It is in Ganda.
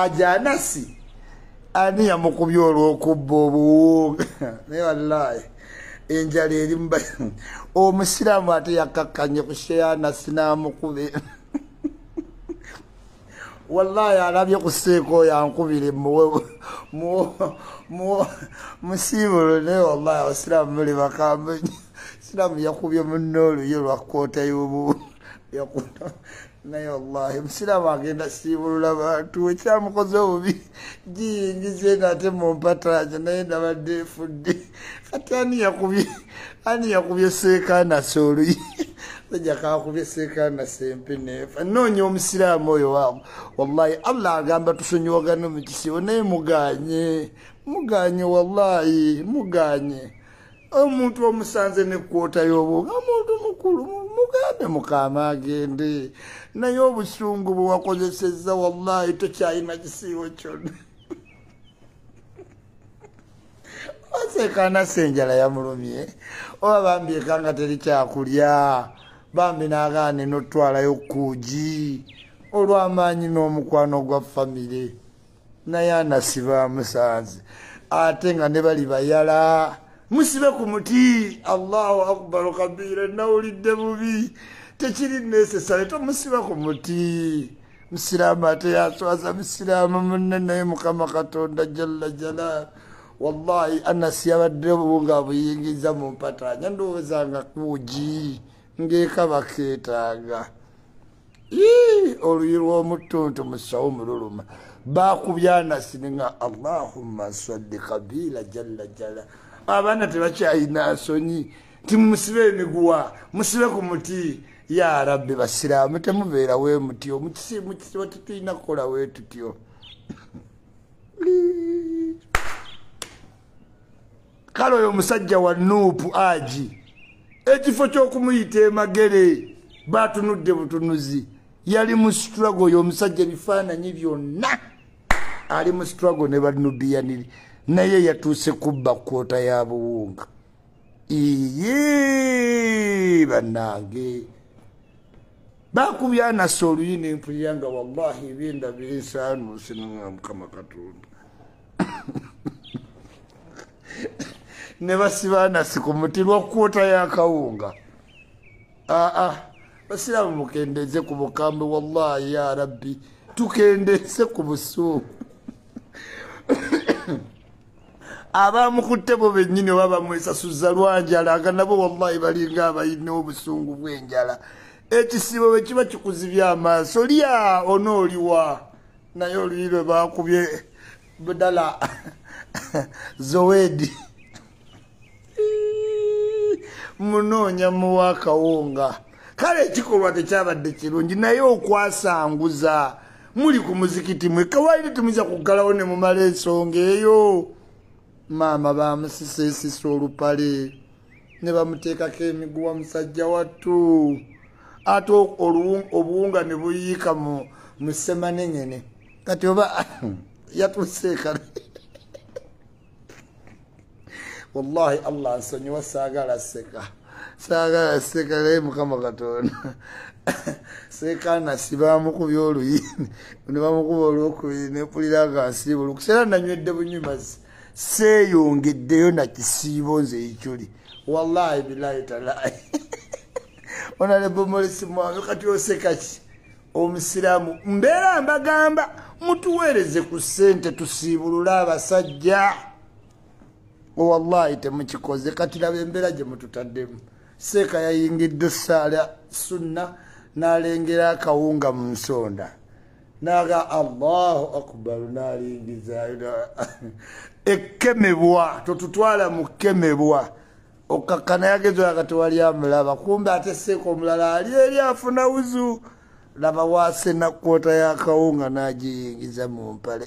ajanasi ani yamukubye olw'okubba obuwunga naye wallahi enjala eri mba omusiraamu ate yakakkanye ku sheyanasi n'amukube wallahi alabye ku seeko yankubire musiibolo naye wallahi abasiraamu muli bakambe siraamu yakubye munne oluyo lwa koota y'obu naye wallahi musiraamu agenda siibulula bantu ekyamukoze obubi giyingize nate mumpataja naye nabadde efudde kati ani yakubye seekanasi oluyi sajja kakubye seekanasi empi neefa noonya omusiraamu oyo waabo wallahi allah agamba tusonyiwagana mu kisibo naye muganye wallahi muganye omuntu omusanze ne kwota y'obuwunga omuntu mukulu mugambe mukama agende naye obusungu bwe wakozesezza wallahi tokyalina kisiibo kyonna oseekanasi enjala yamulumye oba bambi ekanga teri kyakulya bambi n'agaane n'otwalayo kuugi olw'amaanyi n'omukwano gwa famire naye anasiba amusanze ate nga ne bali bayala musibe ku muti allahu akbaru kabira nawulidde bubi tekiri nesesale tomusiba ku muti musiraamu ate yaswaza musiraamu munne naye mukama katonda jalla jalal wallahi anasi yabadde obunga buyingiza mu mpatanya ndowooza nga kuugi ng'ekaba keetaaga oluyi lw'omutuntu musawo mululuma bakubye anasi nga allahumma salli kabila jalla jalal abaana tebakyalina nsonyi timusibe emiguwa musibe ku muti ya rabbi basiraamu temubeera we mutyo mukisibo tetulina kukola we tutyo kale oyo omusajja wa nuupu aji ekifo ky'okumuyita emagere batunudde butunuzi yali mu struggle oyo omusajja ebifaananyi byonna ali mu struggle ne banubiyaniri naye yatuuse kubba kwota ya buwunga iye bannange bakubya anasi oluyi nempulira nga wallahi ebyenda binsaanuuse mukama katonda ne basiba anasi ku muti lwa kwota ya kawunga basiraamu mukendeze ku bukambe wallahi ya rabbi tukendeze ku busuumu abamukutte bo bennyini oba bamwesasuza lwanjala nga nabo wallahi balinga abalina obusungu bw'enjala ekisibo bwe kiba kikuzibya amaaso lya onooliwa naye oluyi lwe bakubye budala zowedi munoonya muwa akawunga kale ekikolwa tekyabadde kirungi naye okwasanguza muli ku muzikiti mwe kawaire temuyinza kuggalawo ne mumala ensonga eyo maama bamusisesisa olupale ne bamuteekako emiguwa musajja wattu ate obuwunga ne buyiika mu ssemanengene kati oba yatuseekale wallahi allah nsonyiwa saagala seka naye mukama katonda seekanasi bamukubya oluyi ne bamukuba olwokubiri nepulira nga nsiiba olukuseera nanywedde bunyumazi seeyongeddeyo nakisiibo nze ekyuli wallahi bilahi talahi onalebo molesi mwami kati osekaki omusiraamu mbeera mbagamba mutuweereze ku ssente tusiibulule abasajja wallahi temukikoze kati laba embeera gye mututaddemu seeka yayingidde saala sunna n'alengera akawunga mu nsonda naga allahu akbaru n'alingizayo ekkemebwa totutwala mu kkemebwa okakkana yagezo aga tewali amulaba kumbe ate seeka omulala ali eri afuna wuzu laba waase nakwota y'akawunga n'agiyingiza mu mpale